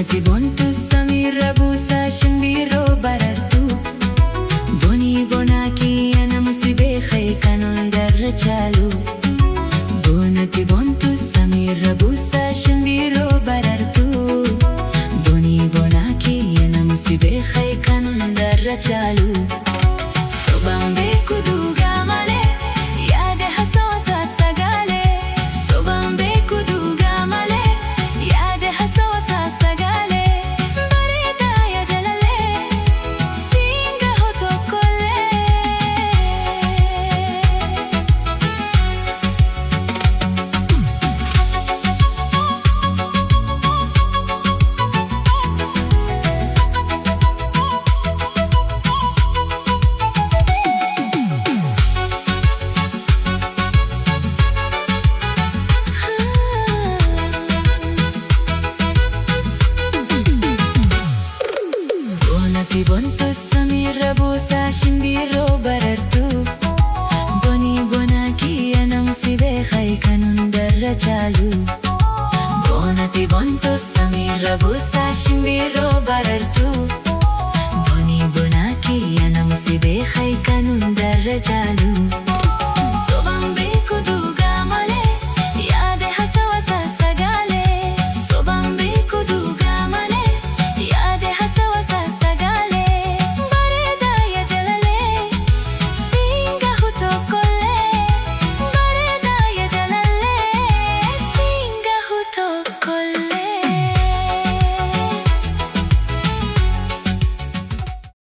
boonati boontu samiirra buusaa shinbiroo barartuu. Boonii boonaa kiyya nama si beekee kan hundarra caalu. Boonati boontu samiirra buusaa shinbiroo barartuu. Boonii boonaa kiyya nama si beekee kan hundarra caalu. Sobaan beeku dhugaa malee yaada haasawaa sagaalee. Sobaan beeku dhugaa malee yaada haasawaa sagaalee. Bareedaa yaa jalalee siinga hotokkolee. Boonati boontu samiirra buusaa shinbiroo barartuu. Boonii boonaa kiyya nama si beekee kan hundarra caalu. Boonati boontu samiirra buusaa shinbiroo barartuu. Boonii boonaa kiyya nama si beekee kan hundarra caalu.